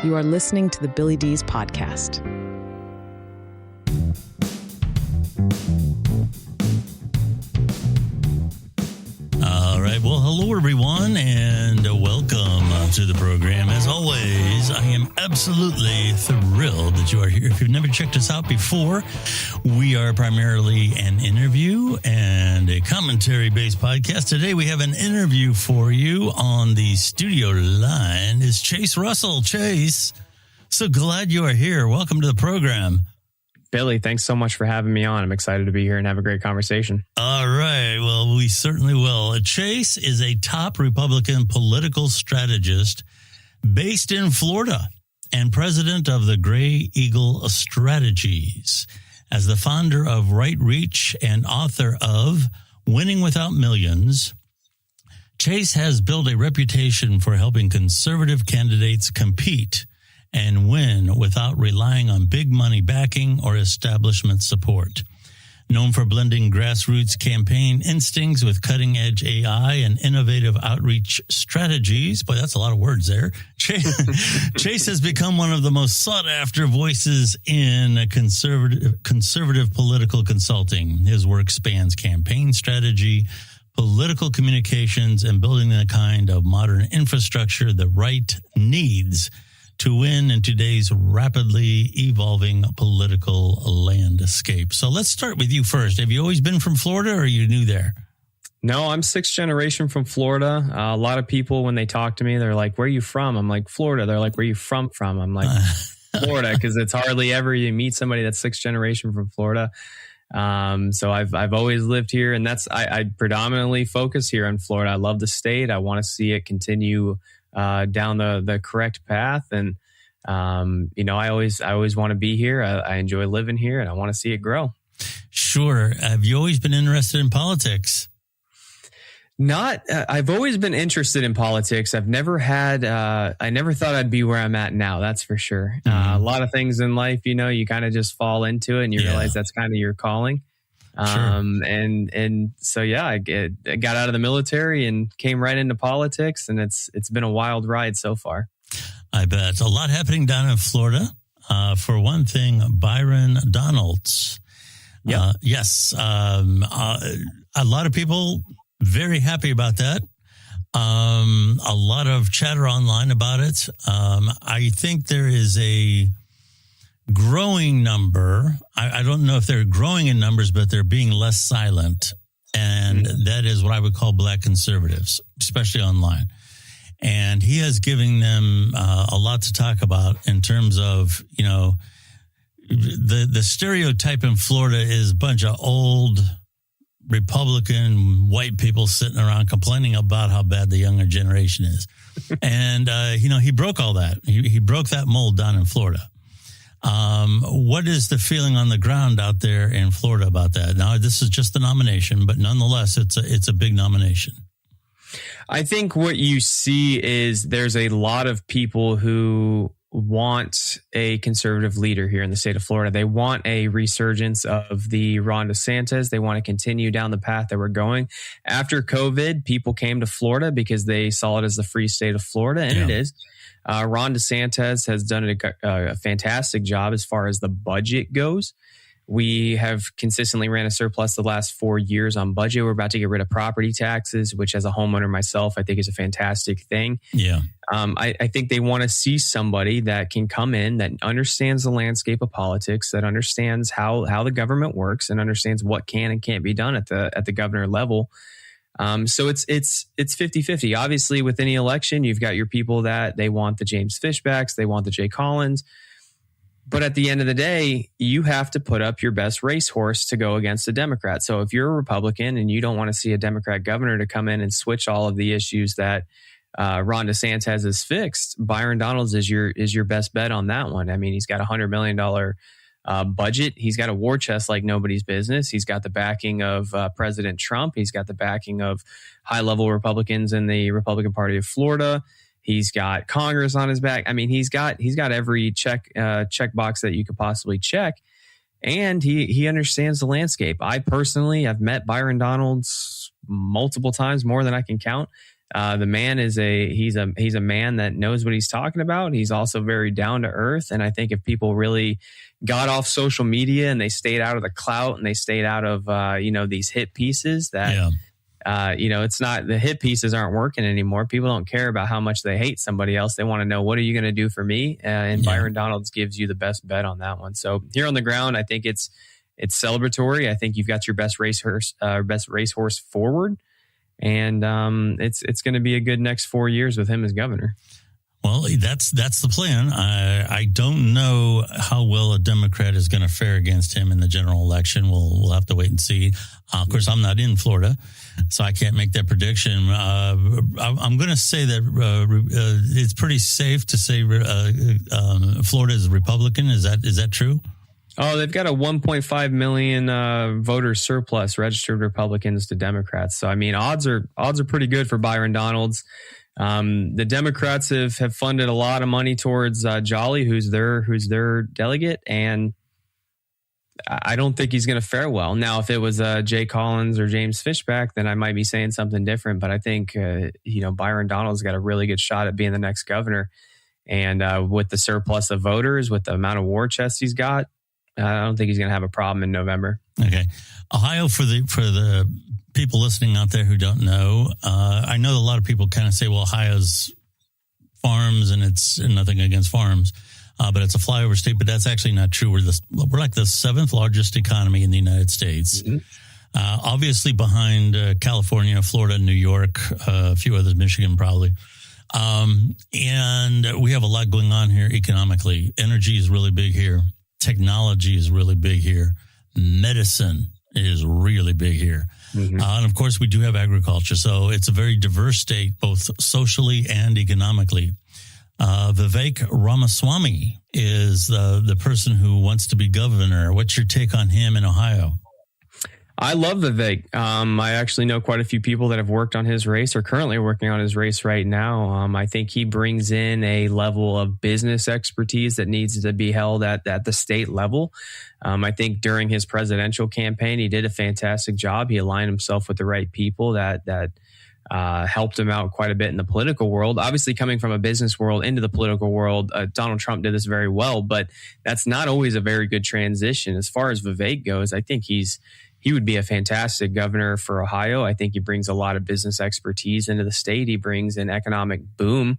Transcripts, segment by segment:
You are listening to the Billy Dees Podcast. All right. Well, hello, everyone, and welcome to the program. As always, I am absolutely thrilled that you are here. If you've never checked us out before, we are primarily an interview and a commentary-based podcast. Today, we have an interview for you. On the studio line is Chase Russell. Chase, so glad you are here. Welcome to the program. Billy, thanks so much for having me on. I'm excited to be here and have a great conversation. All right. Well, we certainly will. Chase is a top Republican political strategist based in Florida and president of the Gray Eagle Strategies. As the founder of Right Reach and author of Winning Without Millions, Chase has built a reputation for helping conservative candidates compete and win without relying on big money backing or establishment support. Known for blending grassroots campaign instincts with cutting-edge AI and innovative outreach strategies. Boy, that's a lot of words there. Chase has become one of the most sought-after voices in conservative political consulting. His work spans campaign strategy, political communications, and building the kind of modern infrastructure the right needs to win in today's rapidly evolving political landscape. So let's start with you first. Have you always been from Florida, or are you new there? No, I'm sixth generation from Florida. A lot of people, when they talk to me, they're like, where are you from? I'm like, Florida. They're like, where are you from? I'm like, Florida, because it's hardly ever you meet somebody that's sixth generation from Florida. So I've always lived here, and I predominantly focus here in Florida. I love the state. I want to see it continue down the correct path. And, I always want to be here. I enjoy living here, and I want to see it grow. Sure. Have you always been interested in politics? I've always been interested in politics. I've never had, I never thought I'd be where I'm at now. That's for sure. Mm-hmm. A lot of things in life, you kind of just fall into it and you realize that's kind of your calling. Sure. And so, I got out of the military and came right into politics, and it's been a wild ride so far. I bet. A lot happening down in Florida. For one thing, Byron Donalds. Yeah. Yes. A lot of people very happy about that. A lot of chatter online about it. I think there is a growing number. I don't know if they're growing in numbers, but they're being less silent. And that is what I would call black conservatives, especially online. And he is giving them a lot to talk about in terms of, the stereotype in Florida is a bunch of old Republican white people sitting around complaining about how bad the younger generation is. And, he broke all that. He broke that mold down in Florida. What is the feeling on the ground out there in Florida about that? Now, this is just a nomination, but nonetheless, it's a big nomination. I think what you see is there's a lot of people who want a conservative leader here in the state of Florida. They want a resurgence of the Ron DeSantis. They want to continue down the path that we're going. After COVID, people came to Florida because they saw it as the free state of Florida, and it is. Ron DeSantis has done a fantastic job as far as the budget goes. We have consistently ran a surplus the last 4 years on budget. We're about to get rid of property taxes, which as a homeowner myself, I think is a fantastic thing. Yeah. I think they want to see somebody that can come in, that understands the landscape of politics, that understands how the government works and understands what can and can't be done at the governor level. So it's 50-50. Obviously, with any election, you've got your people that they want the James Fishbacks, they want the Jay Collins. But at the end of the day, you have to put up your best racehorse to go against a Democrat. So if you're a Republican and you don't want to see a Democrat governor to come in and switch all of the issues that Ron DeSantis has fixed, Byron Donalds is your best bet on that one. I mean, he's got $100 million budget. He's got a war chest like nobody's business. He's got the backing of President Trump. He's got the backing of high-level Republicans in the Republican Party of Florida. He's got Congress on his back. I mean, he's got every check box that you could possibly check, and he understands the landscape. I've met Byron Donalds multiple times, more than I can count. The man is he's a man that knows what he's talking about. He's also very down to earth. And I think if people really got off social media and they stayed out of the clout and they stayed out of, these hit pieces that, it's not, the hit pieces aren't working anymore. People don't care about how much they hate somebody else. They want to know, what are you going to do for me? And Byron Donalds gives you the best bet on that one. So here on the ground, I think it's celebratory. I think you've got your best racehorse forward. And it's going to be a good next 4 years with him as governor. Well, that's the plan. I don't know how well a Democrat is going to fare against him in the general election. We'll have to wait and see. Of course, I'm not in Florida, so I can't make that prediction. I'm going to say that it's pretty safe to say Florida is Republican. Is that true? Oh, they've got a 1.5 million voter surplus, registered Republicans to Democrats. So, I mean, odds are pretty good for Byron Donalds. The Democrats have funded a lot of money towards Jolly, who's their delegate, and I don't think he's going to fare well. Now, if it was Jay Collins or James Fishback, then I might be saying something different. But I think Byron Donalds got a really good shot at being the next governor, and with the surplus of voters, with the amount of war chest he's got, I don't think he's going to have a problem in November. Okay. Ohio, for the people listening out there who don't know, I know a lot of people kind of say, well, Ohio's farms and it's nothing against farms, but it's a flyover state. But that's actually not true. We're like the 7th largest economy in the United States. Mm-hmm. Obviously behind California, Florida, New York, a few others, Michigan probably. And we have a lot going on here economically. Energy is really big here. Technology is really big here. Medicine is really big here. Mm-hmm. And of course, we do have agriculture. So it's a very diverse state, both socially and economically. Vivek Ramaswamy is the person who wants to be governor. What's your take on him in Ohio? I love Vivek. I actually know quite a few people that have worked on his race or currently working on his race right now. I think he brings in a level of business expertise that needs to be held at the state level. I think during his presidential campaign, he did a fantastic job. He aligned himself with the right people that helped him out quite a bit in the political world. Obviously, coming from a business world into the political world, Donald Trump did this very well, but that's not always a very good transition. As far as Vivek goes, I think he would be a fantastic governor for Ohio. I think he brings a lot of business expertise into the state. He brings an economic boom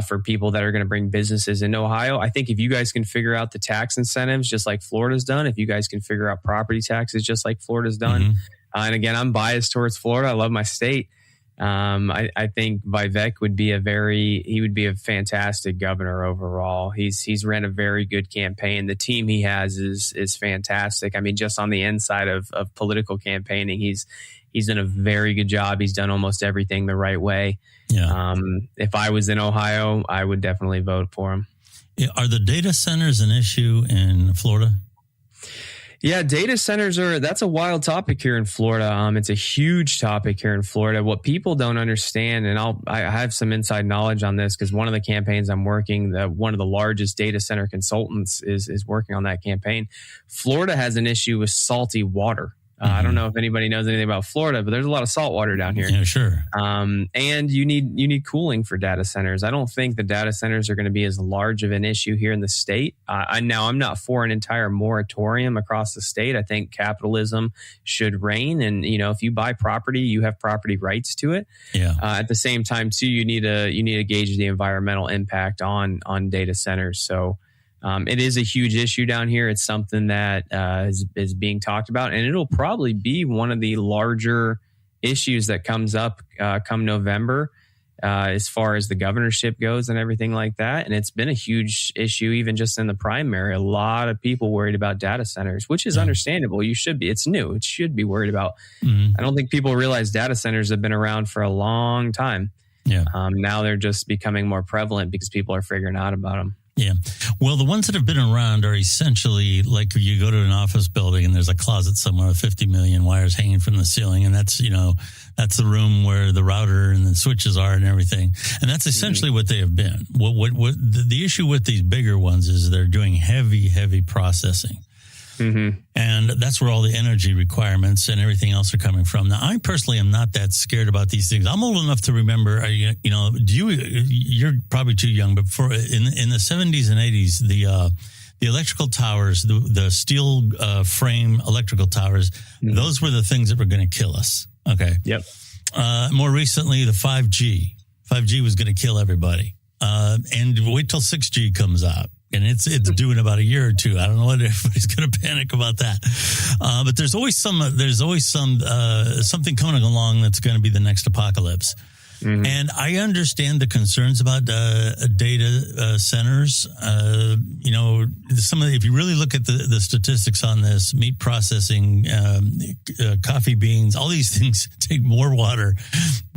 for people that are going to bring businesses into Ohio. I think if you guys can figure out the tax incentives, just like Florida's done, if you guys can figure out property taxes, just like Florida's done, mm-hmm. And again, I'm biased towards Florida. I love my state. I think Vivek would be a fantastic governor overall. He's ran a very good campaign. The team he has is fantastic. I mean, just on the inside of political campaigning, he's done a very good job. He's done almost everything the right way. Yeah. If I was in Ohio, I would definitely vote for him. Are the data centers an issue in Florida? Yeah, data centers that's a wild topic here in Florida. It's a huge topic here in Florida. What people don't understand, and I have some inside knowledge on this because one of the campaigns I'm working, one of the largest data center consultants is working on that campaign. Florida has an issue with salty water. I don't know if anybody knows anything about Florida, but there's a lot of salt water down here. Yeah, sure. And you need cooling for data centers. I don't think the data centers are going to be as large of an issue here in the state. I'm not for an entire moratorium across the state. I think capitalism should reign, and if you buy property, you have property rights to it. Yeah. At the same time, too, you need to gauge the environmental impact on data centers. So. It is a huge issue down here. It's something that is being talked about, and it'll probably be one of the larger issues that comes up come November as far as the governorship goes and everything like that. And it's been a huge issue even just in the primary. A lot of people worried about data centers, which is understandable. You should be. It's new. It should be worried about. Mm-hmm. I don't think people realize data centers have been around for a long time. Yeah. Now they're just becoming more prevalent because people are figuring out about them. Yeah. Well, the ones that have been around are essentially like you go to an office building and there's a closet somewhere with 50 million wires hanging from the ceiling. And that's the room where the router and the switches are and everything. And that's essentially what they have been. What the issue with these bigger ones is they're doing heavy processing. And that's where all the energy requirements and everything else are coming from. Now, I personally am not that scared about these things. I'm old enough to remember, you're probably too young, but in the 70s and 80s, the electrical towers, the steel frame electrical towers, those were the things that were going to kill us. Okay. Yep. More recently, the 5G. 5G was going to kill everybody. And wait till 6G comes out. And it's due in about a year or two. I don't know what everybody's going to panic about that. But there's always something coming along that's going to be the next apocalypse. And I understand the concerns about data centers. If you really look at the statistics on this, meat processing, coffee beans, all these things take more water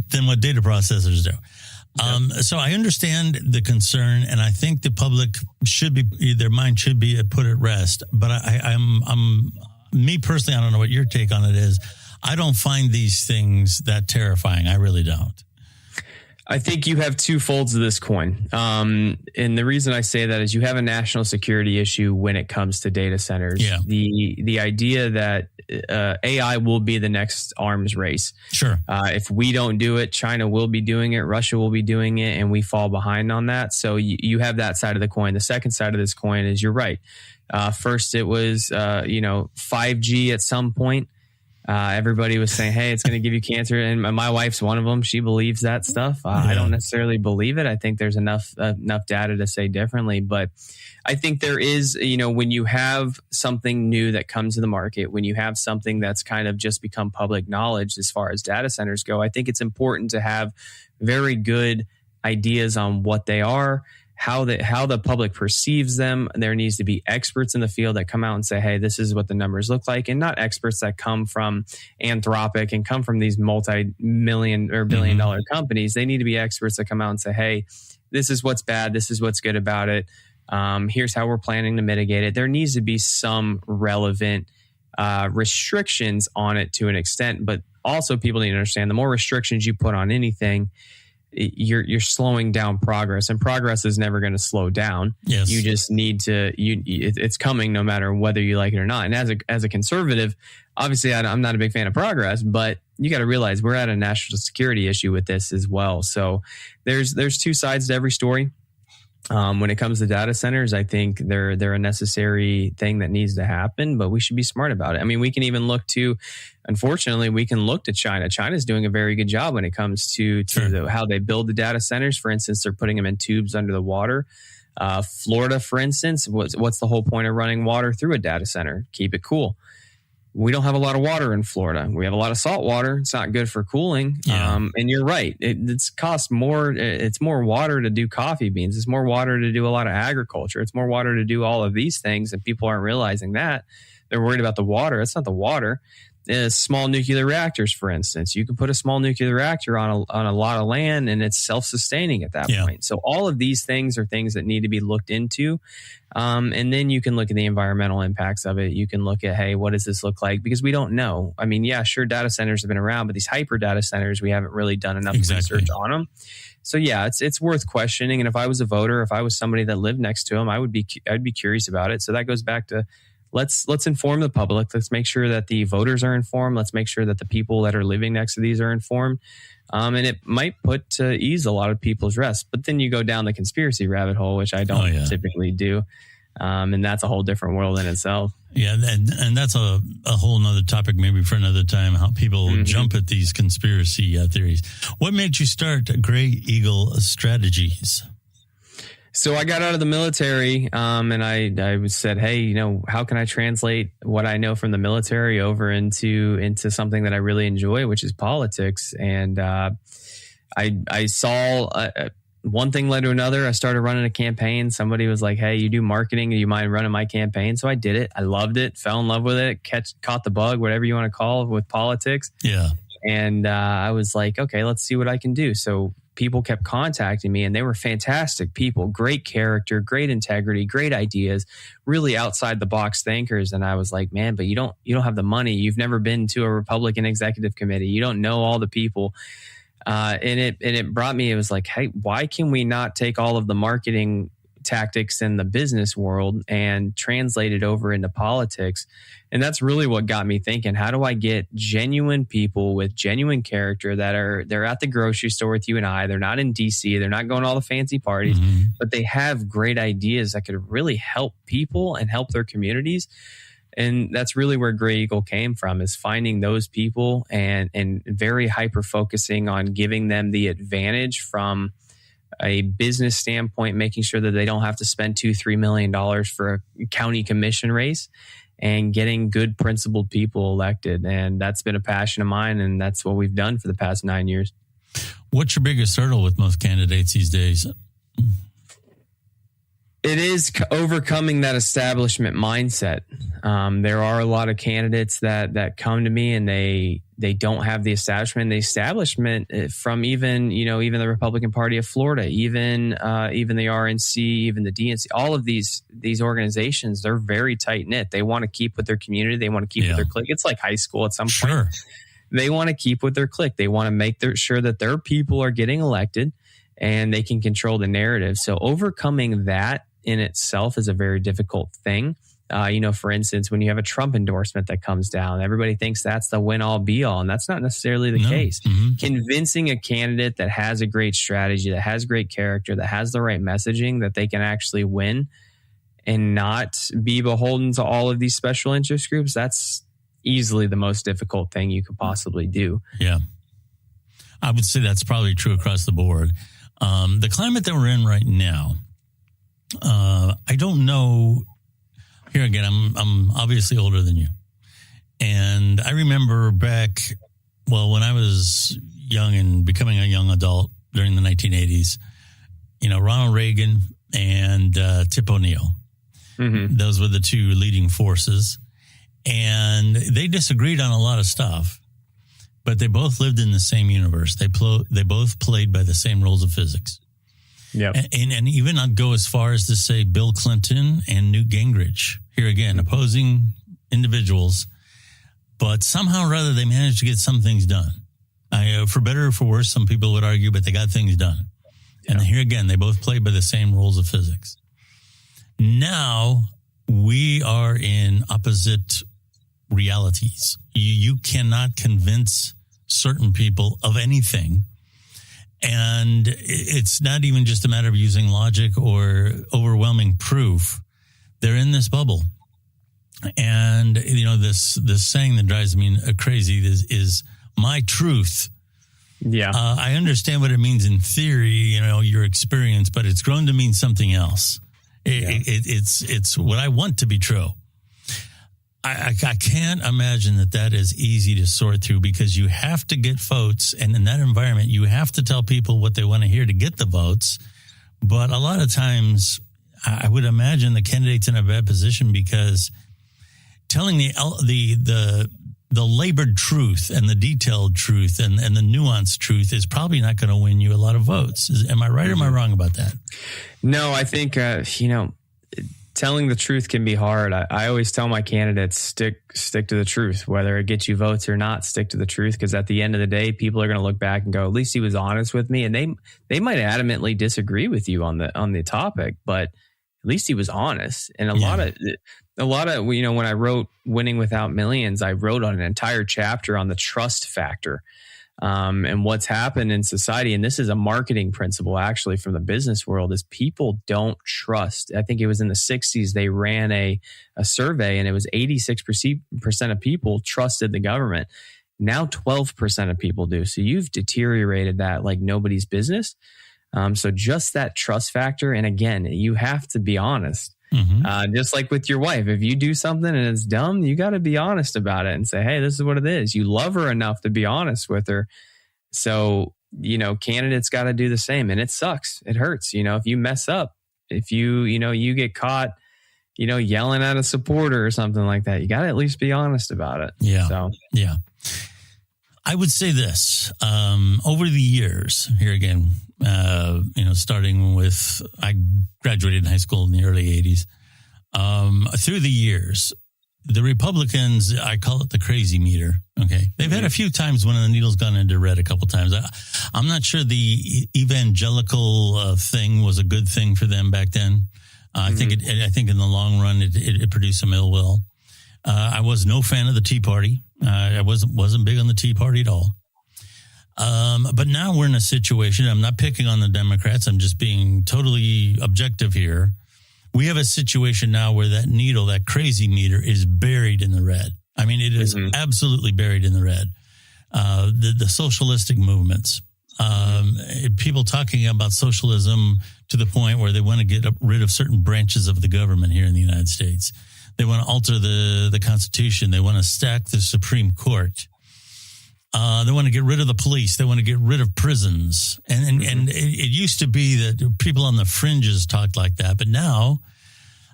than what data processors do. So I understand the concern, and I think the public their mind should be put at rest. But I'm me personally, I don't know what your take on it is. I don't find these things that terrifying. I really don't. I think you have two folds of this coin. And the reason I say that is you have a national security issue when it comes to data centers. Yeah. The idea that AI will be the next arms race. Sure. If we don't do it, China will be doing it, Russia will be doing it, and we fall behind on that. So you have that side of the coin. The second side of this coin is you're right. First, it was 5G at some point. Everybody was saying, hey, it's going to give you cancer. And my wife's one of them. She believes that stuff. I don't necessarily believe it. I think there's enough data to say differently. But I think there is, when you have something new that comes to the market, when you have something that's kind of just become public knowledge as far as data centers go, I think it's important to have very good ideas on what they are, how the public perceives them. There needs to be experts in the field that come out and say, hey, this is what the numbers look like, and not experts that come from Anthropic and come from these multi-million or billion-dollar companies. They need to be experts that come out and say, hey, this is what's bad, this is what's good about it. Here's how we're planning to mitigate it. There needs to be some relevant restrictions on it to an extent, but also people need to understand the more restrictions you put on anything, you're slowing down progress, and progress is never going to slow down. Yes. You just need to, it's coming no matter whether you like it or not. And as a conservative, obviously I'm not a big fan of progress, but you got to realize we're at a national security issue with this as well. So there's two sides to every story. When it comes to data centers, I think they're a necessary thing that needs to happen, but we should be smart about it. I mean, we can even look to, unfortunately, we can look to China. China's doing a very good job when it comes to how they build the data centers. For instance, they're putting them in tubes under the water. Florida, for instance, what's the whole point of running water through a data center? Keep it cool. We don't have a lot of water in Florida. We have a lot of salt water. It's not good for cooling. Yeah. And you're right. It's cost more. It's more water to do coffee beans. It's more water to do a lot of agriculture. It's more water to do all of these things. And people aren't realizing that. They're worried about the water. It's not the water. Small nuclear reactors, for instance. You can put a small nuclear reactor on a lot of land, and it's self-sustaining at that point. So all of these things are things that need to be looked into. And then you can look at the environmental impacts of it. You can look at, hey, what does this look like? Because we don't know. I mean, yeah, sure, data centers have been around, but these hyper data centers, we haven't really done enough research on them. So yeah, it's worth questioning. And if I was a voter, if I was somebody that lived next to them, I'd be curious about it. So that goes back to let's inform the public. Let's make sure that the voters are informed. Let's make sure that the people that are living next to these are informed. And it might put to ease a lot of people's rest. But then you go down the conspiracy rabbit hole, which I don't typically do. And that's a whole different world in itself. Yeah, and that's a whole nother topic maybe for another time, how people jump at these conspiracy theories. What made you start Gray Eagle Strategies? So I got out of the military, and I said, hey, how can I translate what I know from the military over into something that I really enjoy, which is politics. And I saw one thing led to another. I started running a campaign. Somebody was like, hey, you do marketing. Do you mind running my campaign? So I did it. I loved it, fell in love with it, caught the bug, whatever you want to call it, with politics. Yeah. And I was like, okay, let's see what I can do. So people kept contacting me, and they were fantastic people, great character, great integrity, great ideas, really outside the box thinkers. And I was like, man, but you don't have the money. You've never been to a Republican executive committee. You don't know all the people. And it brought me, it was like, hey, why can we not take all of the marketing tactics in the business world and translate it over into politics. And that's really what got me thinking, how do I get genuine people with genuine character they're at the grocery store with you and I, they're not in DC, they're not going to all the fancy parties, but they have great ideas that could really help people and help their communities. And that's really where Gray Eagle came from, is finding those people and very hyper focusing on giving them the advantage from a business standpoint, making sure that they don't have to spend $2-3 million for a county commission race, and getting good principled people elected. And that's been a passion of mine, and that's what we've done for the past 9 years. What's your biggest hurdle with most candidates these days? It is overcoming that establishment mindset. There are a lot of candidates that come to me and they don't have the establishment. The establishment from even the Republican Party of Florida, even the RNC, even the DNC, all of these organizations, they're very tight knit. They want to keep with their community. They want to keep with their clique. It's like high school at some point. They want to keep with their clique. They want to make sure that their people are getting elected and they can control the narrative. So overcoming that in itself is a very difficult thing. For instance, when you have a Trump endorsement that comes down, everybody thinks that's the win all be all. And that's not necessarily the case. Convincing a candidate that has a great strategy, that has great character, that has the right messaging, that they can actually win and not be beholden to all of these special interest groups, that's easily the most difficult thing you could possibly do. Yeah. I would say that's probably true across the board. The climate that we're in right now, I don't know. Here again, I'm obviously older than you. And I remember back, when I was young and becoming a young adult during the 1980s, Ronald Reagan and Tip O'Neill. Those were the two leading forces. And they disagreed on a lot of stuff, but they both lived in the same universe. They both played by the same rules of physics. Yeah, and even I'd go as far as to say Bill Clinton and Newt Gingrich. Here again, opposing individuals, but somehow or other they managed to get some things done. For better or for worse, some people would argue, but they got things done. And here again, they both played by the same rules of physics. Now we are in opposite realities. You cannot convince certain people of anything. And it's not even just a matter of using logic or overwhelming proof. They're in this bubble. And, this saying that drives me crazy is my truth. Yeah. I understand what it means in theory, your experience, but it's grown to mean something else. It's what I want to be true. I can't imagine that is easy to sort through, because you have to get votes. And in that environment, you have to tell people what they want to hear to get the votes. But a lot of times, I would imagine the candidate's in a bad position, because telling the labored truth and the detailed truth and the nuanced truth is probably not going to win you a lot of votes. Am I right or am I wrong about that? No, I think, telling the truth can be hard. I always tell my candidates, stick to the truth, whether it gets you votes or not, stick to the truth. Because at the end of the day, people are going to look back and go, at least he was honest with me. And they might adamantly disagree with you on the topic, but at least he was honest. And a lot of, when I wrote Winning Without Millions, I wrote on an entire chapter on the trust factor. And what's happened in society, and this is a marketing principle actually from the business world, is people don't trust. I think it was in the 60s, they ran a survey and it was 86% of people trusted the government. Now 12% of people do. So you've deteriorated that like nobody's business. So just that trust factor. And again, you have to be honest. Just like with your wife, if you do something and it's dumb, you got to be honest about it and say, hey, this is what it is. You love her enough to be honest with her. So, candidates got to do the same, and it sucks. It hurts. If you mess up, if you get caught, yelling at a supporter or something like that, you got to at least be honest about it. Yeah. So, yeah. I would say this, over the years, here again, starting with, I graduated high school in the early 80s. Through the years, the Republicans, I call it the crazy meter. Okay. They've had a few times when the needle's gone into red a couple times. I'm not sure the evangelical thing was a good thing for them back then. I think in the long run, it produced some ill will. I was no fan of the Tea Party. I wasn't big on the Tea Party at all. But now we're in a situation, I'm not picking on the Democrats, I'm just being totally objective here. We have a situation now where that needle, that crazy meter, is buried in the red. I mean, it is absolutely buried in the red. The socialistic movements, people talking about socialism to the point where they want to get rid of certain branches of the government here in the United States. They want to alter the Constitution. They want to stack the Supreme Court. They want to get rid of the police. They want to get rid of prisons. And it used to be that people on the fringes talked like that. But now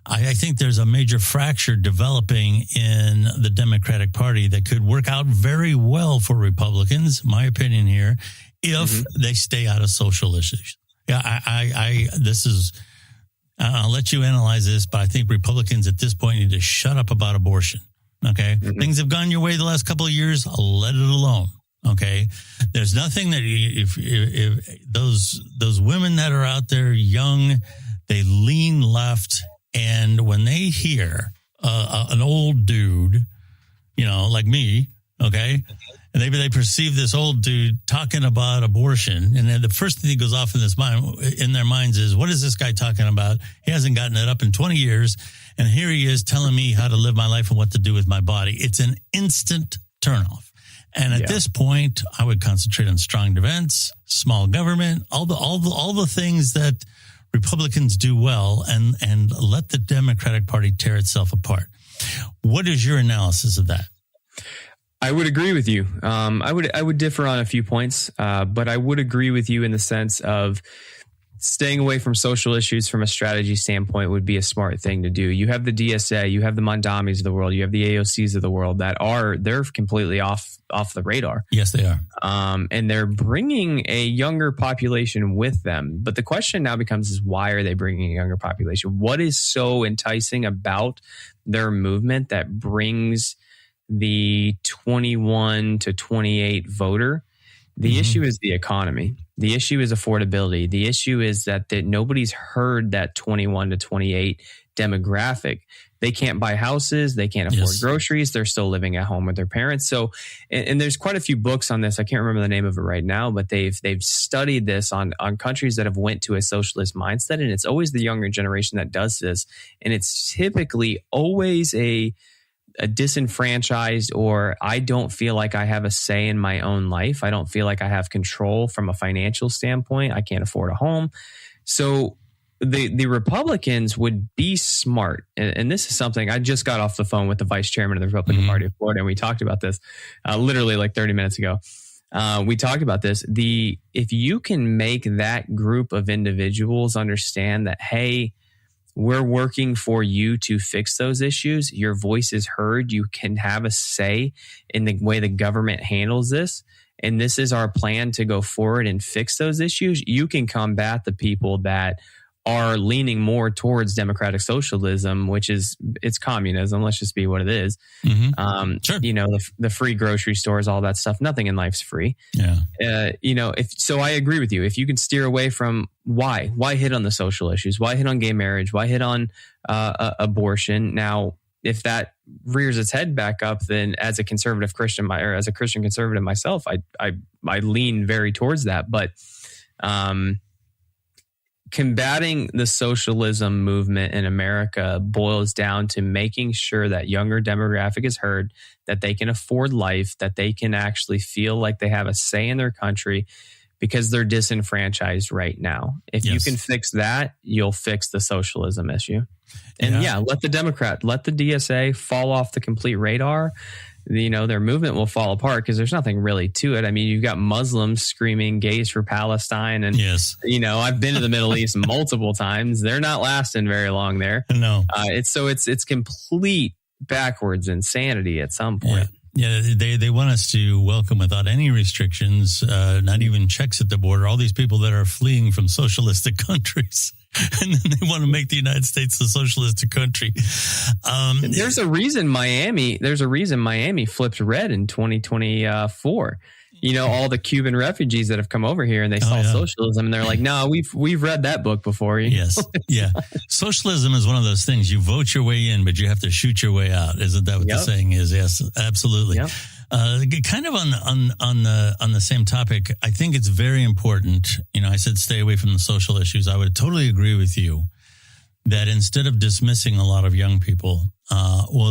I think there's a major fracture developing in the Democratic Party that could work out very well for Republicans, my opinion here, if they stay out of social issues. Yeah, I'll let you analyze this, but I think Republicans at this point need to shut up about abortion. Okay. Things have gone your way the last couple of years. Let it alone. Okay. There's nothing that if those women that are out there young, they lean left. And when they hear an old dude, like me, okay, and they perceive this old dude talking about abortion, and then the first thing that goes off in their minds is, what is this guy talking about? He hasn't gotten it up in 20 years, and here he is telling me how to live my life and what to do with my body. It's an instant turnoff. And at this point, I would concentrate on strong defense, small government, all the things that Republicans do well, and let the Democratic Party tear itself apart. What is your analysis of that? I would agree with you. I would differ on a few points, but I would agree with you in the sense of staying away from social issues from a strategy standpoint would be a smart thing to do. You have the DSA, you have the Mondamis of the world, you have the AOCs of the world they're completely off the radar. Yes, they are. And they're bringing a younger population with them. But the question now becomes is, why are they bringing a younger population? What is so enticing about their movement that brings the 21 to 28 voter? The issue is the economy. The issue is affordability. The issue is that nobody's heard that 21 to 28 demographic. They can't buy houses. They can't afford groceries. They're still living at home with their parents. So, and there's quite a few books on this. I can't remember the name of it right now, but they've studied this on countries that have went to a socialist mindset. And it's always the younger generation that does this. And it's typically always a disenfranchised, or I don't feel like I have a say in my own life. I don't feel like I have control from a financial standpoint. I can't afford a home. So the Republicans would be smart. And this is something I just got off the phone with the vice chairman of the Republican Party of Florida. And we talked about this literally like 30 minutes ago. We talked about this. If you can make that group of individuals understand that, hey, we're working for you to fix those issues. Your voice is heard. You can have a say in the way the government handles this. And this is our plan to go forward and fix those issues. You can combat the people that are leaning more towards democratic socialism, which is it's communism. Let's just be what it is. Sure. The free grocery stores, all that stuff. Nothing in life's free. Yeah. So I agree with you. If you can steer away from why hit on the social issues? Why hit on gay marriage? Why hit on abortion? Now, if that rears its head back up, then as a conservative Christian, or as a Christian conservative myself, I lean very towards that. But combating the socialism movement in America boils down to making sure that younger demographic is heard, that they can afford life, that they can actually feel like they have a say in their country, because they're disenfranchised right now. If you can fix that, you'll fix the socialism issue. And let the DSA fall off the complete radar. Their movement will fall apart because there's nothing really to it. I mean, you've got Muslims screaming gays for Palestine. And, I've been to the Middle East multiple times. They're not lasting very long there. No. It's complete backwards insanity at some point. Yeah, they want us to welcome without any restrictions, not even checks at the border, all these people that are fleeing from socialistic countries. And then they want to make the United States a socialistic country. There's a reason Miami flipped red in 2024. all the Cuban refugees that have come over here and they saw socialism and they're like, no, we've read that book before. Yes. Yeah. Socialism is one of those things. You vote your way in, but you have to shoot your way out. Isn't that what the saying is? Yes, absolutely. Yep. Kind of on the same topic, I think it's very important. I said stay away from the social issues. I would totally agree with you that instead of dismissing a lot of young people,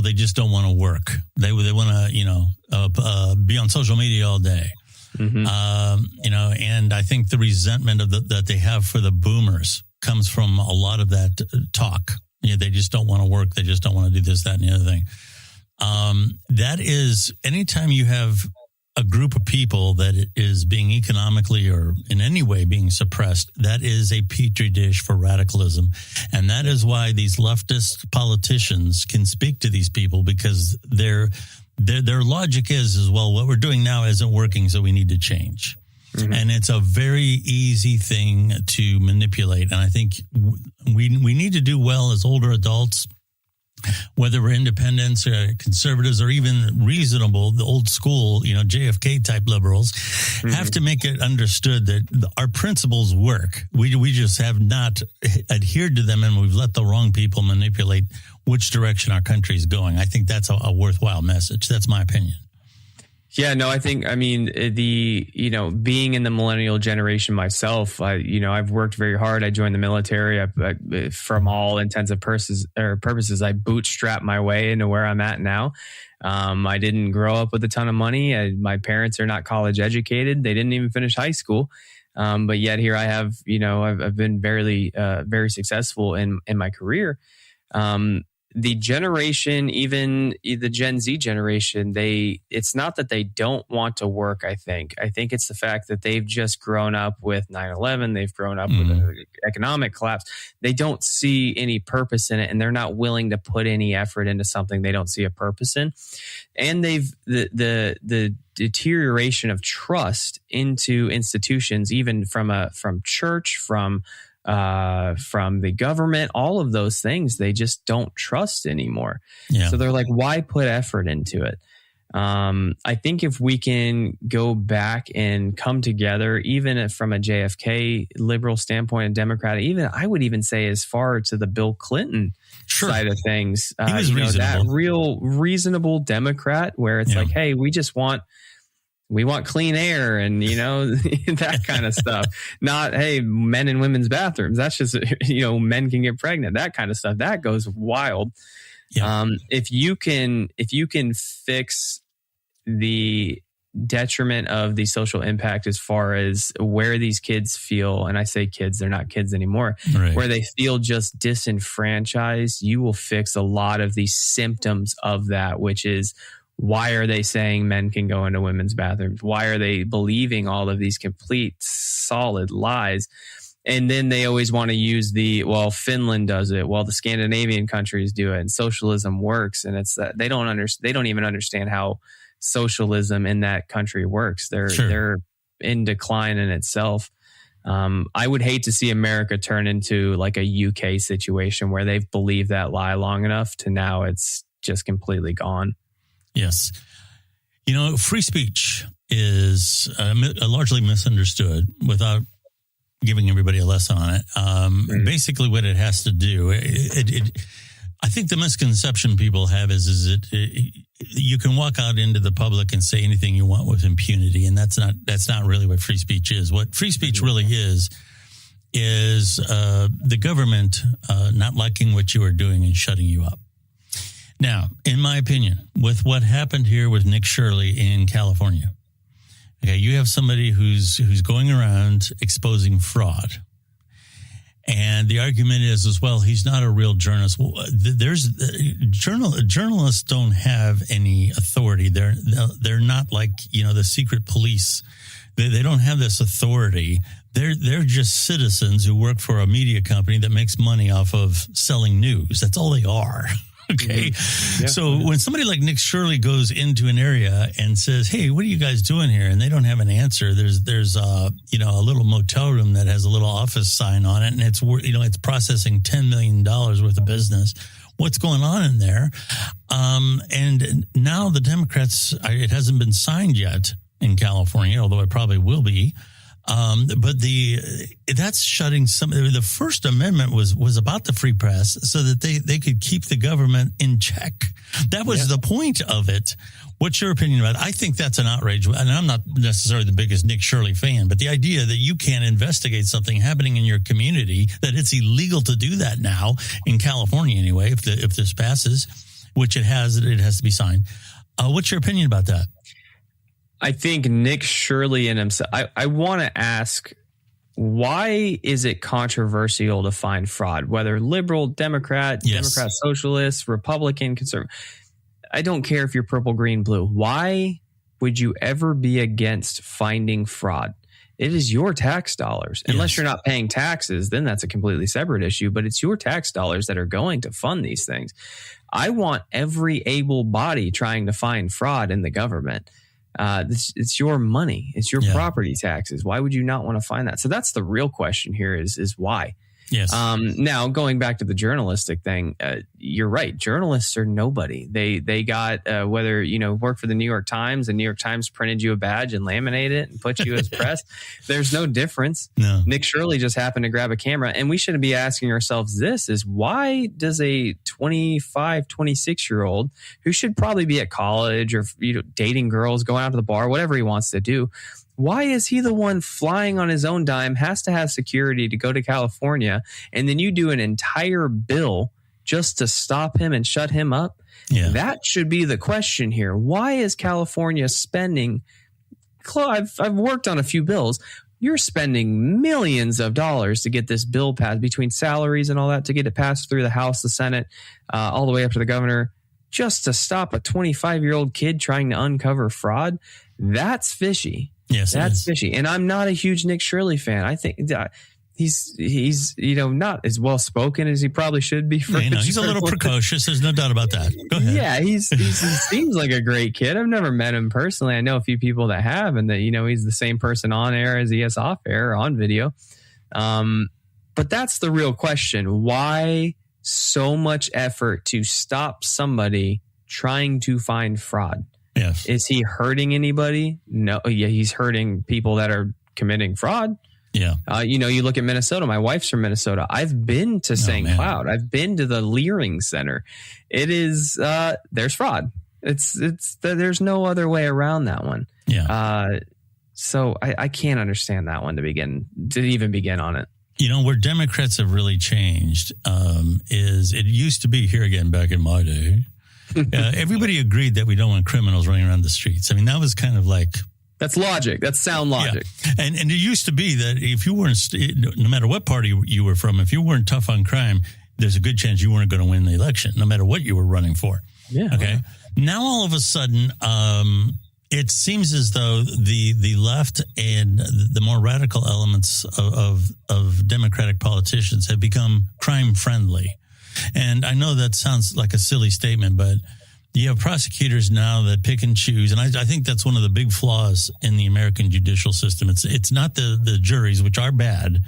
they just don't want to work. They want to, be on social media all day. Mm-hmm. And I think the resentment that they have for the boomers comes from a lot of that talk. They just don't want to work. They just don't want to do this, that, and the other thing. That is, anytime you have a group of people that is being economically or in any way being suppressed, that is a petri dish for radicalism. And that is why these leftist politicians can speak to these people, because their logic is, well, what we're doing now isn't working, so we need to change. Mm-hmm. And it's a very easy thing to manipulate. And I think we need to do well as older adults, whether we're independents or conservatives or even reasonable, the old school, JFK type liberals, have to make it understood that our principles work. We just have not adhered to them, and we've let the wrong people manipulate which direction our country is going. I think that's a worthwhile message. That's my opinion. Yeah, no, being in the millennial generation myself, I've worked very hard. I joined the military. From all intents and purposes, I bootstrapped my way into where I'm at now. I didn't grow up with a ton of money. My parents are not college educated. They didn't even finish high school. But yet here I have, I've been very successful in my career. The generation, even the Gen Z generation, it's not that they don't want to work, I think it's the fact that they've just grown up with 9/11. They've grown up with an economic collapse. They don't see any purpose in it, and they're not willing to put any effort into something they don't see a purpose in. And the deterioration of trust into institutions, even from church, from the government, all of those things, they just don't trust anymore. Yeah. So they're like, why put effort into it? I think if we can go back and come together, even from a JFK liberal standpoint and Democrat, I would even say as far to the Bill Clinton side of things, he was reasonable. That real reasonable Democrat where it's like, hey, we want clean air and, that kind of stuff. Not, hey, men in women's bathrooms. That's just, men can get pregnant. That kind of stuff. That goes wild. Yeah. If you can fix the detriment of the social impact as far as where these kids feel, and I say kids, they're not kids anymore, right, where they feel just disenfranchised, you will fix a lot of the symptoms of that, which is, why are they saying men can go into women's bathrooms? Why are they believing all of these complete solid lies? And then they always want to use Finland does it. Well, the Scandinavian countries do it, and socialism works. And it's that they don't even understand how socialism in that country works. They're in decline in itself. I would hate to see America turn into like a UK situation where they've believed that lie long enough to now it's just completely gone. Yes. Free speech is largely misunderstood without giving everybody a lesson on it. Basically what it has to do, I think the misconception people have is you can walk out into the public and say anything you want with impunity. And that's not really what free speech is. What free speech really is the government not liking what you are doing and shutting you up. Now, in my opinion, with what happened here with Nick Shirley in California, okay, you have somebody who's going around exposing fraud. And the argument is as well, he's not a real journalist. Well, journalists don't have any authority. They're not like, the secret police. They don't have this authority. They're just citizens who work for a media company that makes money off of selling news. That's all they are. Okay. Mm-hmm. Yeah. So when somebody like Nick Shirley goes into an area and says, hey, what are you guys doing here? And they don't have an answer. There's a little motel room that has a little office sign on it. And it's processing $10 million worth of business. What's going on in there? And now the Democrats, it hasn't been signed yet, in California, although it probably will be. But that's shutting the First Amendment was about the free press so that they could keep the government in check. That was the point of it. What's your opinion about it? I think that's an outrage. And I'm not necessarily the biggest Nick Shirley fan, but the idea that you can't investigate something happening in your community, that it's illegal to do that now in California anyway, if this passes, which it has to be signed. What's your opinion about that? I think Nick Shirley and himself, I want to ask, why is it controversial to find fraud? Whether liberal, Democrat, Democrat, socialist, Republican, conservative. I don't care if you're purple, green, blue. Why would you ever be against finding fraud? It is your tax dollars. Unless you're not paying taxes, then that's a completely separate issue. But it's your tax dollars that are going to fund these things. I want every able body trying to find fraud in the government. It's your money. It's your property taxes. Why would you not want to find that? So that's the real question here is why. Yes. Now, going back to the journalistic thing, you're right. Journalists are nobody. They got whether work for the New York Times, and New York Times printed you a badge and laminated it and put you as press. There's no difference. No. Nick Shirley just happened to grab a camera, and we shouldn't be asking ourselves this: is why does a 25, 26-year-old who should probably be at college or dating girls, going out to the bar, whatever he wants to do? Why is he the one flying on his own dime, has to have security to go to California, and then you do an entire bill just to stop him and shut him up? Yeah. That should be the question here. Why is California spending? I've worked on a few bills. You're spending millions of dollars to get this bill passed, between salaries and all that, to get it passed through the House, the Senate, all the way up to the governor, just to stop a 25-year-old kid trying to uncover fraud. That's fishy. Yes, that's fishy. And I'm not a huge Nick Shirley fan. I think he's not as well spoken as he probably should be. He's a little precocious. There's no doubt about that. Go ahead. Yeah, he seems like a great kid. I've never met him personally. I know a few people that have, and that he's the same person on air as he is off air or on video. But that's the real question. Why so much effort to stop somebody trying to find fraud? Yes. Is he hurting anybody? No. Yeah, he's hurting people that are committing fraud. Yeah. You look at Minnesota. My wife's from Minnesota. I've been to St. Cloud. I've been to the Leering Center. It is, there's fraud. There's no other way around that one. Yeah. So I can't understand that one to even begin on it. Where Democrats have really changed is it used to be, here again, back in my day, everybody agreed that we don't want criminals running around the streets. I mean, that was kind of like... That's logic. That's sound logic. Yeah. And it used to be that if you weren't, no matter what party you were from, if you weren't tough on crime, there's a good chance you weren't going to win the election, no matter what you were running for. Yeah. Okay. Now, all of a sudden, it seems as though the left and the more radical elements of Democratic politicians have become crime friendly. And I know that sounds like a silly statement, but you have prosecutors now that pick and choose. And I think that's one of the big flaws in the American judicial system. It's not the juries, which are bad,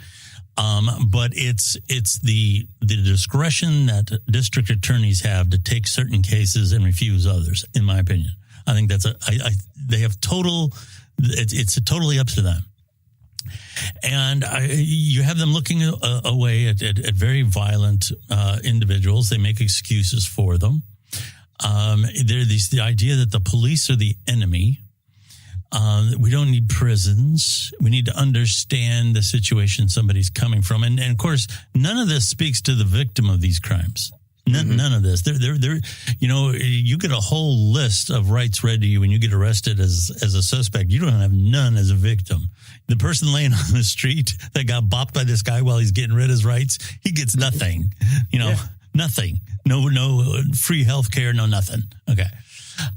but it's the discretion that district attorneys have to take certain cases and refuse others, in my opinion. I think they have it's totally up to them. And you have them looking away at very violent individuals. They make excuses for them. There's the idea that the police are the enemy. We don't need prisons. We need to understand the situation somebody's coming from. And of course, none of this speaks to the victim of these crimes. None of this. You get a whole list of rights read to you when you get arrested as a suspect. You don't have none as a victim. The person laying on the street that got bopped by this guy while he's getting rid of his rights, he gets nothing. Nothing. No free health care, no nothing. Okay.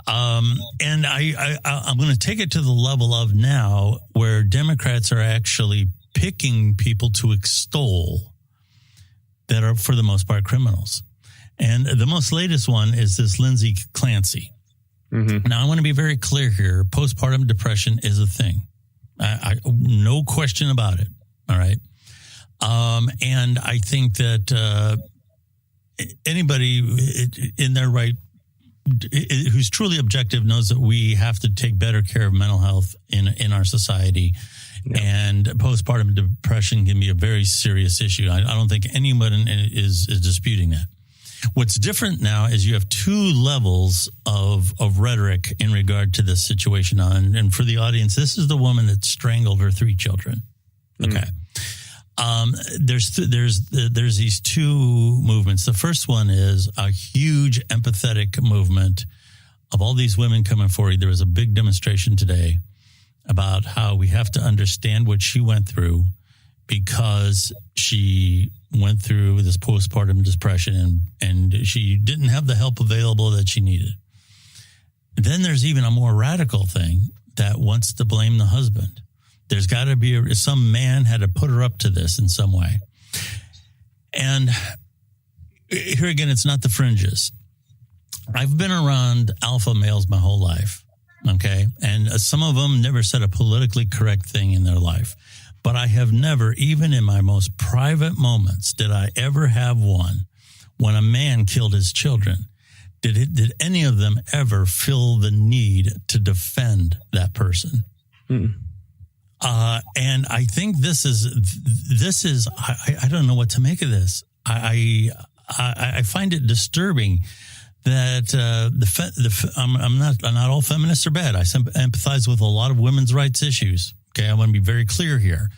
And I'm going to take it to the level of now where Democrats are actually picking people to extol that are, for the most part, criminals. And the most latest one is this Lindsay Clancy. Mm-hmm. Now, I want to be very clear here. Postpartum depression is a thing. No question about it. All right. And I think that anybody in their right who's truly objective knows that we have to take better care of mental health in our society. Yeah. And postpartum depression can be a very serious issue. I don't think anyone is disputing that. What's different now is you have two levels of rhetoric in regard to this situation. And for the audience, this is the woman that strangled her 3 children. Okay. There's these two movements. The first one is a huge empathetic movement of all these women coming forward. There was a big demonstration today about how we have to understand what she went through because she went through this postpartum depression and she didn't have the help available that she needed. Then there's even a more radical thing that wants to blame the husband. There's got to be some man had to put her up to this in some way. And here again, it's not the fringes. I've been around alpha males my whole life. Okay. And some of them never said a politically correct thing in their life. But I have never, even in my most private moments, did I ever have one when a man killed his children. Did any of them ever feel the need to defend that person? And I think this is I don't know what to make of this. I find it disturbing that not all feminists are bad. I empathize with a lot of women's rights issues. Okay, I want to be very clear here.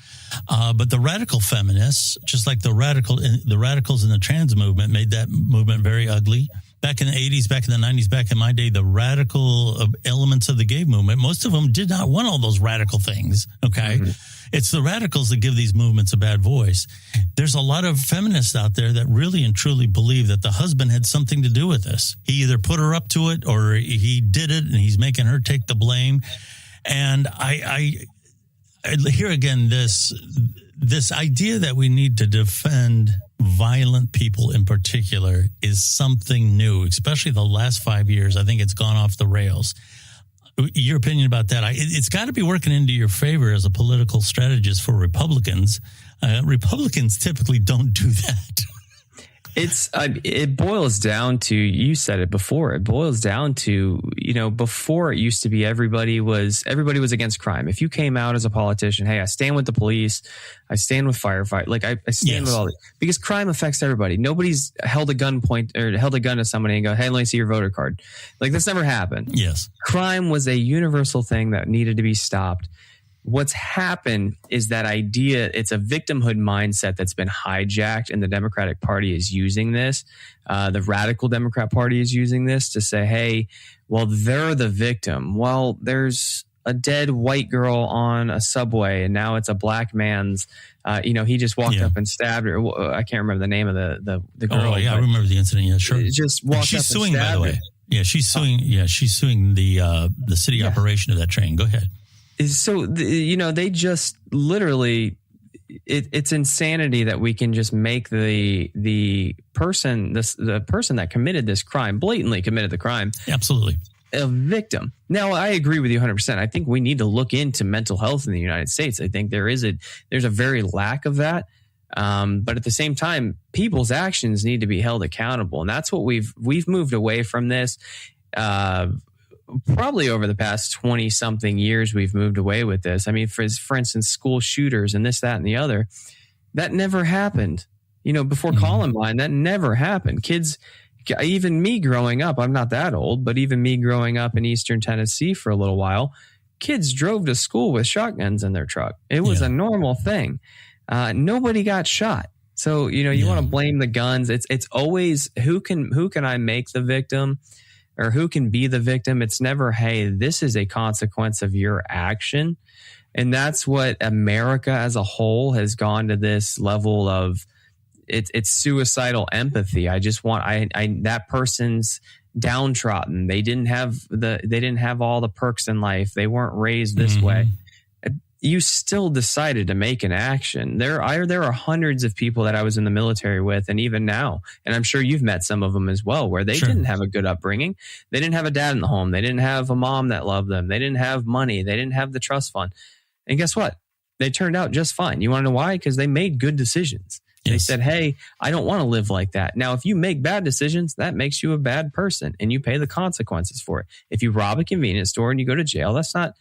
But the radical feminists, just like the radicals in the trans movement, made that movement very ugly. Back in the 80s, back in the 90s, back in my day, the radical elements of the gay movement, most of them did not want all those radical things. Okay. Mm-hmm. It's the radicals that give these movements a bad voice. There's a lot of feminists out there that really and truly believe that the husband had something to do with this. He either put her up to it or he did it and he's making her take the blame. And I here again, this idea that we need to defend violent people in particular is something new, especially the last 5 years. I think it's gone off the rails. Your opinion about that? It's got to be working into your favor as a political strategist for Republicans. Republicans typically don't do that. It boils down to, you said it before, it boils down to, before it used to be everybody was against crime. If you came out as a politician, hey, I stand with the police, I stand with firefighters, like I stand with all this, because crime affects everybody. Nobody's held a gun to somebody and go, hey, let me see your voter card. Like, that's never happened. Yes. Crime was a universal thing that needed to be stopped. What's happened is that idea, it's a victimhood mindset that's been hijacked, and the Democratic Party is using this. The radical Democrat Party is using this to say, hey, well, they're the victim. Well, there's a dead white girl on a subway, and now it's a black man's, he just walked up and stabbed her. I can't remember the name of the girl. Oh, yeah, I remember the incident. Yeah, sure. Just walked she's up suing, and stabbed by the way. her. Yeah, she's suing. Yeah, she's suing the city operation of that train. Go ahead. So, they just literally, it's insanity that we can just make the person that committed this crime, blatantly committed the crime. Absolutely. A victim. Now, I agree with you 100%. I think we need to look into mental health in the United States. I think there's a very lack of that. But at the same time, people's actions need to be held accountable. And that's what we've moved away from this. Probably over the past 20 something years, we've moved away with this. I mean, for instance, school shooters and this, that, and the other, that never happened. Before Columbine, that never happened. Kids, even me growing up, I'm not that old, but even me growing up in Eastern Tennessee for a little while, kids drove to school with shotguns in their truck. It was a normal thing. Nobody got shot. So, you want to blame the guns. It's always who can I make the victim? Or who can be the victim? It's never, hey, this is a consequence of your action. And that's what America as a whole has gone to this level of, it's suicidal empathy. I just want, that person's downtrodden. They didn't have all the perks in life. They weren't raised this way. You still decided to make an action. There are hundreds of people that I was in the military with, and even now, and I'm sure you've met some of them as well, where they didn't have a good upbringing. They didn't have a dad in the home. They didn't have a mom that loved them. They didn't have money. They didn't have the trust fund. And guess what? They turned out just fine. You want to know why? Because they made good decisions. They said, hey, I don't want to live like that. Now, if you make bad decisions, that makes you a bad person and you pay the consequences for it. If you rob a convenience store and you go to jail, that's not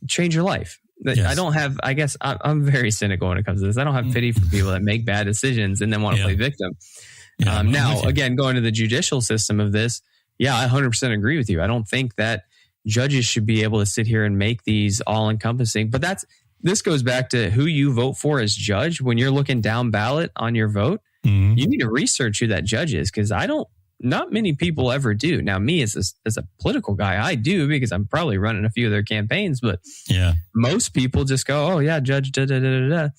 change your life. Yes. I don't have, I guess I'm very cynical when it comes to this. I don't have pity for people that make bad decisions and then want to play victim. Now, again, going to the judicial system of this, I 100% agree with you. I don't think that judges should be able to sit here and make these all-encompassing. But this goes back to who you vote for as judge. When you're looking down ballot on your vote, you need to research who that judge is, because not many people ever do. Now, me as a political guy, I do, because I'm probably running a few of their campaigns. But most people just go, "Oh yeah, judge." Da, da, da, da, da.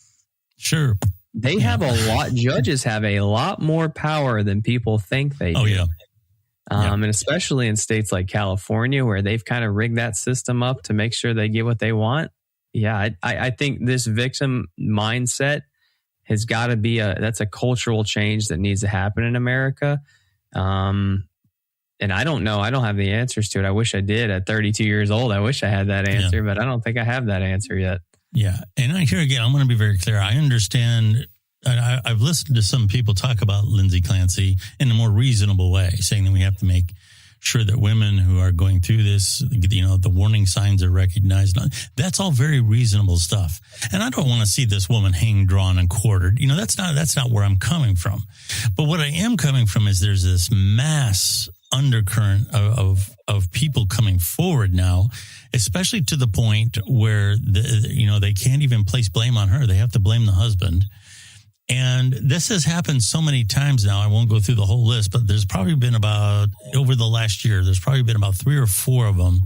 Sure, they have a lot. Judges have a lot more power than people think they do. Oh yeah. And especially in states like California, where they've kind of rigged that system up to make sure they get what they want. Yeah, I think this victim mindset has got to be that's a cultural change that needs to happen in America. And I don't know. I don't have the answers to it. I wish I did. At 32 years old, I wish I had that answer, but I don't think I have that answer yet. Yeah. And here again, I'm going to be very clear. I understand. And I've listened to some people talk about Lindsay Clancy in a more reasonable way, saying that we have to make sure that women who are going through this, the warning signs are recognized. That's all very reasonable stuff. And I don't want to see this woman hanged, drawn, and quartered. That's not where I'm coming from. But what I am coming from is there's this mass undercurrent of people coming forward now, especially to the point where they can't even place blame on her. They have to blame the husband. And this has happened so many times now. I won't go through the whole list, but there's probably been over the last year, there's probably been about 3 or 4 of them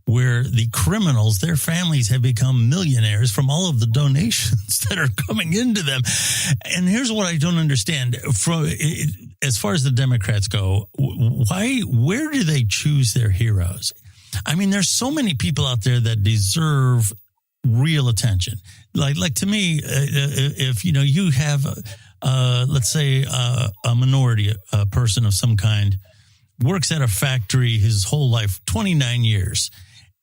where the criminals, their families have become millionaires from all of the donations that are coming into them. And here's what I don't understand. As far as the Democrats go, where do they choose their heroes? I mean, there's so many people out there that deserve real attention. Like to me, if you have, let's say, a minority person of some kind, works at a factory his whole life, 29 years,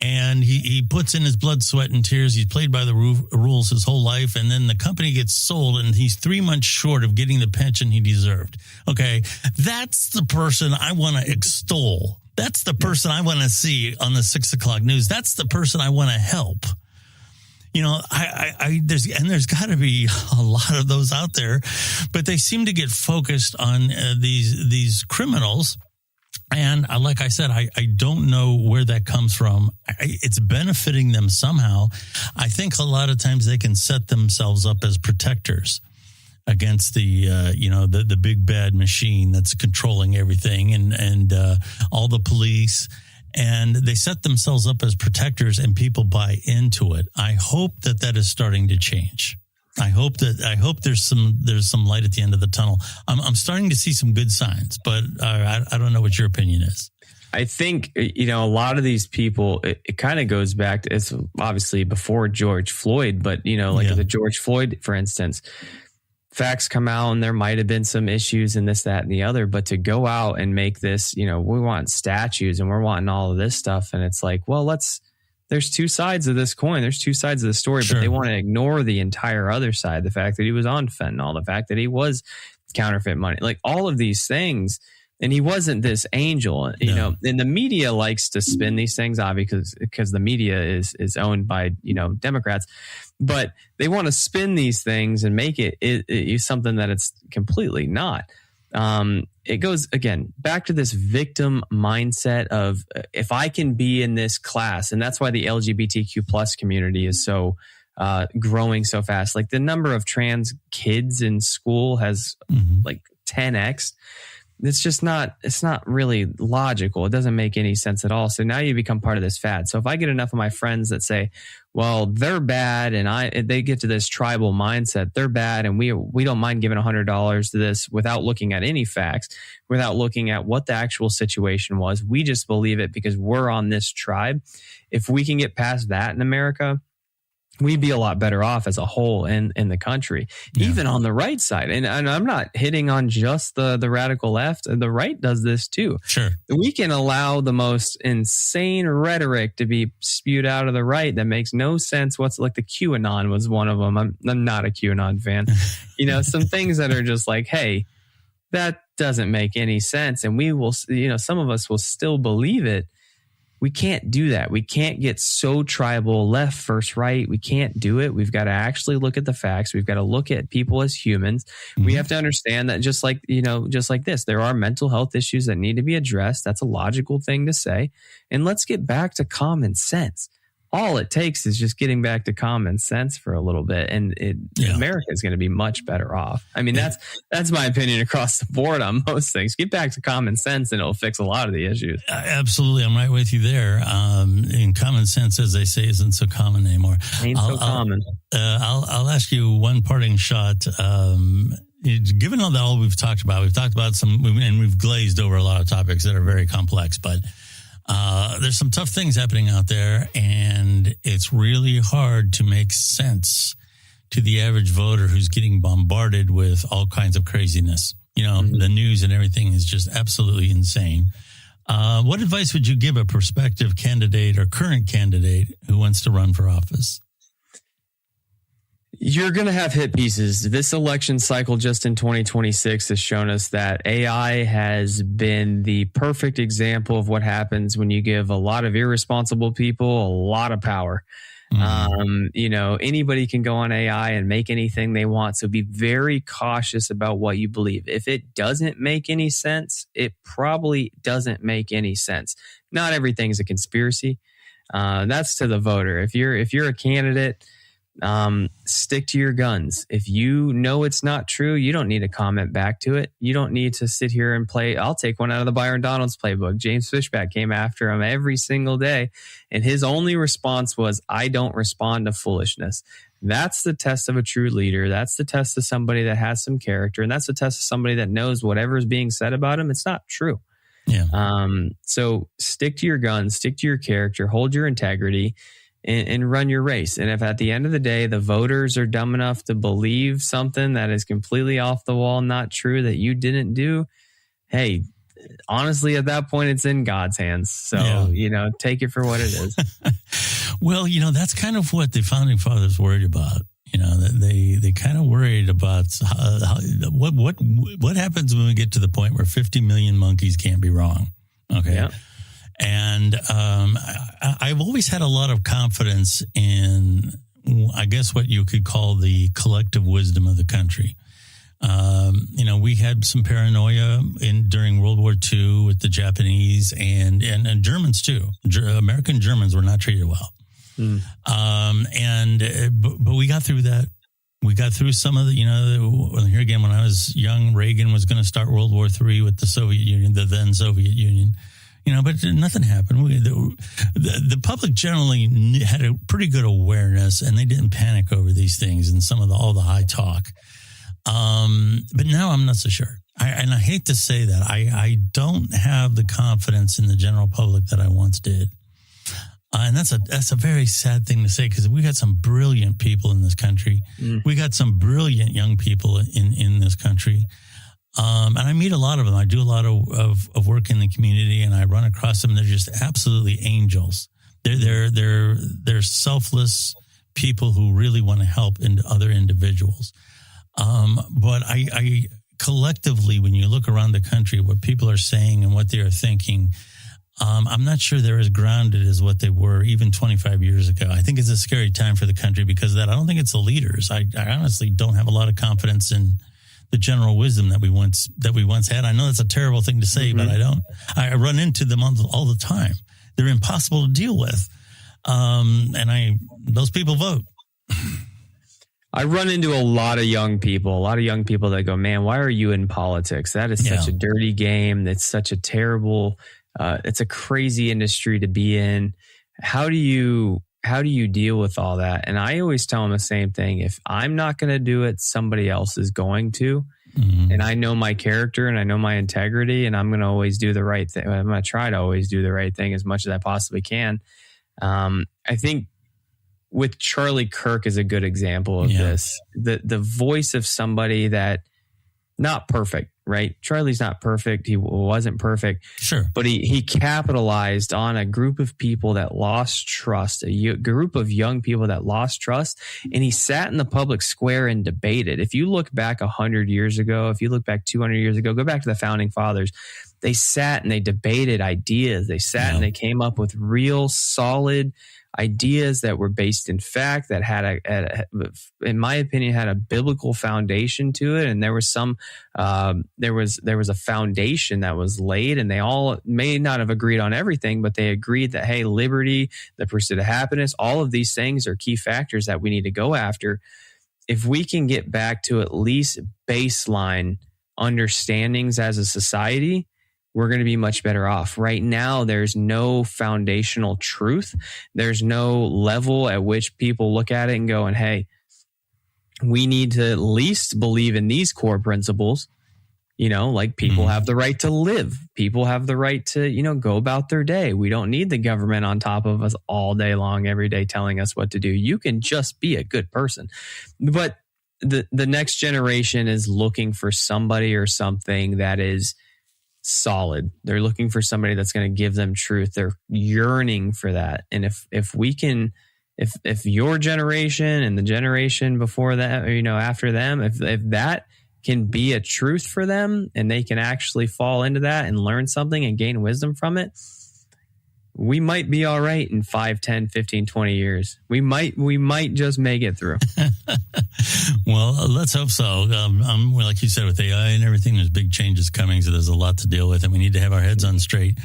and he puts in his blood, sweat, and tears. He's played by the rules his whole life, and then the company gets sold, and he's 3 months short of getting the pension he deserved. Okay, that's the person I want to extol. That's the person I want to see on the 6 o'clock news. That's the person I want to help. There's got to be a lot of those out there, but they seem to get focused on these criminals. And like I said, I don't know where that comes from. It's benefiting them somehow. I think a lot of times they can set themselves up as protectors against the big bad machine that's controlling everything and all the police. And they set themselves up as protectors, and people buy into it. I hope that is starting to change. I hope there's some light at the end of the tunnel. I'm starting to see some good signs, but I don't know what your opinion is. I think, a lot of these people, it kind of goes back to, it's obviously before George Floyd, but, the George Floyd, for instance, facts come out and there might have been some issues and this, that, and the other, but to go out and make this, we want statues and we're wanting all of this stuff. And it's like, well, there's 2 sides of this coin. There's 2 sides of the story, but they want to ignore the entire other side. The fact that he was on fentanyl, the fact that he was counterfeit money, like all of these things. And he wasn't this angel, and the media likes to spin these things, obviously, because the media is owned by, Democrats, but they want to spin these things and make it something that it's completely not. It goes, again, back to this victim mindset of if I can be in this class, and that's why the LGBTQ plus community is so growing so fast. Like the number of trans kids in school has like 10x. It's not really logical. It doesn't make any sense at all. So now you become part of this fad. So if I get enough of my friends that say, well, they're bad, and they get to this tribal mindset, they're bad, and we don't mind giving $100 to this without looking at any facts, without looking at what the actual situation was. We just believe it because we're on this tribe. If we can get past that in America, we'd be a lot better off as a whole in the country, even on the right side. And I'm not hitting on just the radical left. The right does this too. Sure. We can allow the most insane rhetoric to be spewed out of the right that makes no sense. What's like the QAnon was one of them. I'm not a QAnon fan. Some things that are just like, hey, that doesn't make any sense. And we will, some of us will still believe it. We can't do that. We can't get so tribal, left versus right. We can't do it. We've got to actually look at the facts. We've got to look at people as humans. Mm-hmm. We have to understand that just like this, there are mental health issues that need to be addressed. That's a logical thing to say. And let's get back to common sense. All it takes is just getting back to common sense for a little bit, and America is going to be much better off. I mean, that's my opinion across the board on most things. Get back to common sense, and it'll fix a lot of the issues. Absolutely, I'm right with you there. And common sense, as they say, isn't so common anymore. Common. I'll ask you one parting shot. Given all we've talked about some, and we've glazed over a lot of topics that are very complex, but. There's some tough things happening out there, and it's really hard to make sense to the average voter who's getting bombarded with all kinds of craziness. The news and everything is just absolutely insane. What advice would you give a prospective candidate or current candidate who wants to run for office? You're going to have hit pieces. This election cycle just in 2026 has shown us that AI has been the perfect example of what happens when you give a lot of irresponsible people a lot of power. Mm-hmm. Anybody can go on AI and make anything they want. So be very cautious about what you believe. If it doesn't make any sense, it probably doesn't make any sense. Not everything's a conspiracy. That's to the voter. If you're a candidate, stick to your guns. If you know it's not true, you don't need to comment back to it. You don't need to sit here and play. I'll take one out of the Byron Donalds playbook. James Fishback came after him every single day, and his only response was, I don't respond to foolishness. That's the test of a true leader. That's the test of somebody that has some character, and that's the test of somebody that knows whatever is being said about him, it's not true. Yeah. So stick to your guns, stick to your character, hold your integrity, and run your race. And if at the end of the day, the voters are dumb enough to believe something that is completely off the wall, not true, that you didn't do, hey, honestly, at that point, it's in God's hands. So, take it for what it is. Well, that's kind of what the founding fathers worried about. They kind of worried about what happens when we get to the point where 50 million monkeys can't be wrong. Okay. Yeah. And I've always had a lot of confidence in, I guess, what you could call the collective wisdom of the country. We had some paranoia during World War II with the Japanese and Germans too. American Germans were not treated well. But we got through that. We got through some of the, here again, when I was young, Reagan was going to start World War III with the Soviet Union, the then Soviet Union. But nothing happened. The public generally had a pretty good awareness, and they didn't panic over these things and all the high talk. But now I'm not so sure. I hate to say that. I don't have the confidence in the general public that I once did. And that's a very sad thing to say, because we got some brilliant people in this country. We got some brilliant young people in this country. And I meet a lot of them. I do a lot of work in the community, and I run across them. They're just absolutely angels. They're selfless people who really want to help other individuals. But I collectively, when you look around the country, what people are saying and what they are thinking, I'm not sure they're as grounded as what they were even 25 years ago. I think it's a scary time for the country because of that. I don't think it's the leaders. I honestly don't have a lot of confidence in the general wisdom that we once had. I know that's a terrible thing to say, but I don't. I run into them all the time. They're impossible to deal with. Those people vote. I run into a lot of young people that go, man, why are you in politics? That is such a dirty game. That's such a terrible, it's a crazy industry to be in. How do you deal with all that? And I always tell them the same thing. If I'm not going to do it, somebody else is going to. And I know my character and I know my integrity, and I'm going to always do the right thing. I'm going to try to always do the right thing as much as I possibly can. I think with Charlie Kirk is a good example of this. The voice of somebody that not perfect, right? Charlie's not perfect. He wasn't perfect. Sure. But he capitalized on a group of people that lost trust, a group of young people that lost trust. And he sat in the public square and debated. If you look back 100 years ago, if you look back 200 years ago, go back to the founding fathers. They sat and they debated ideas. They sat and they came up with real solid ideas that were based in fact, that had in my opinion, had a biblical foundation to it. And there was there was a foundation that was laid, and they all may not have agreed on everything, but they agreed that, hey, liberty, the pursuit of happiness, all of these things are key factors that we need to go after. If we can get back to at least baseline understandings as a society, we're going to be much better off. Right now, there's no foundational truth. There's no level at which people look at it and go, and hey, we need to at least believe in these core principles. Like people have the right to live. People have the right to, go about their day. We don't need the government on top of us all day long, every day telling us what to do. You can just be a good person. But the next generation is looking for somebody or something that is solid. They're looking for somebody that's going to give them truth. They're yearning for that. And if we can, if your generation and the generation before that, after them, if that can be a truth for them and they can actually fall into that and learn something and gain wisdom from it, we might be all right in 5, 10, 15, 20 years. We might just make it through. Well, let's hope so. Like you said, with AI and everything, there's big changes coming, so there's a lot to deal with, and we need to have our heads on straight.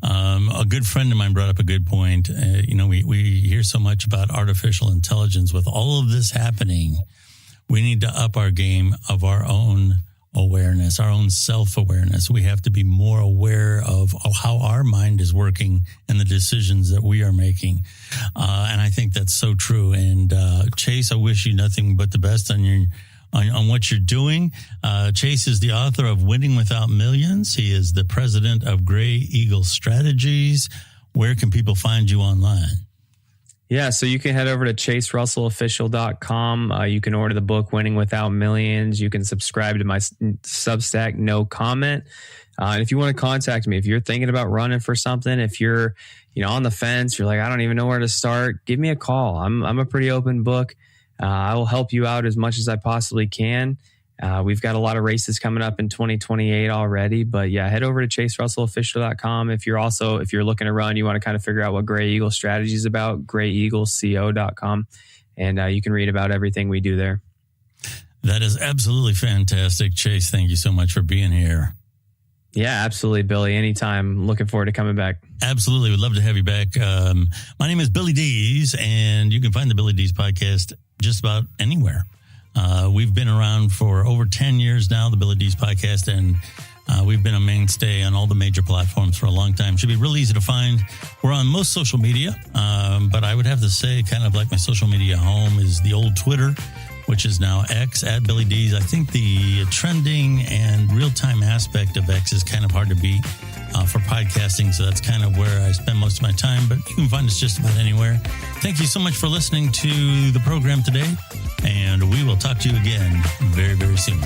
A good friend of mine brought up a good point. We hear so much about artificial intelligence. With all of this happening, we need to up our game of our own awareness, our own self-awareness. We have to be more aware of how our mind is working and the decisions that we are making. And I think that's so true. And Chase, I wish you nothing but the best on what you're doing. Chase is the author of Winning Without Millions. He is the president of Gray Eagle Strategies. Where can people find you online? Yeah, so you can head over to chaserussellofficial.com. You can order the book, Winning Without Millions. You can subscribe to my Substack, No Comment. And if you want to contact me, if you're thinking about running for something, if you're on the fence, you're like, I don't even know where to start, give me a call. I'm a pretty open book. I will help you out as much as I possibly can. We've got a lot of races coming up in 2028 already, but yeah, head over to chaserussellofficial.com. If you're looking to run, you want to kind of figure out what Gray Eagle Strategy is about, grayeagleco.com. And you can read about everything we do there. That is absolutely fantastic. Chase, thank you so much for being here. Yeah, absolutely, Billy. Anytime. Looking forward to coming back. Absolutely. We'd love to have you back. My name is Billy Dees, and you can find the Billy Dees Podcast just about anywhere. We've been around for over 10 years now, the Billy Dees Podcast, and we've been a mainstay on all the major platforms for a long time. Should be really easy to find. We're on most social media, but I would have to say kind of like my social media home is the old Twitter, which is now X, at Billy Dees. I think the trending and real-time aspect of X is kind of hard to beat for podcasting, so that's kind of where I spend most of my time, but you can find us just about anywhere. Thank you so much for listening to the program today, and we will talk to you again very, very soon.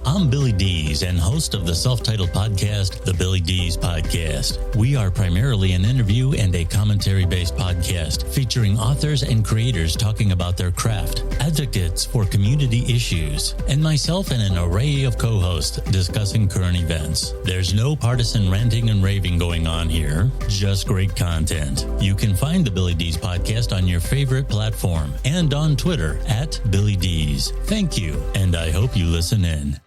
I'm Billy Dees and host of the self-titled podcast, The Billy Dees Podcast. We are primarily an interview and a commentary-based podcast featuring authors and creators talking about their craft, advocates for community issues, and myself and an array of co-hosts discussing current events. There's no partisan ranting and raving going on here, just great content. You can find the Billy Dees Podcast on your favorite platform and on Twitter at Billy Dees. Thank you, and I hope you listen in.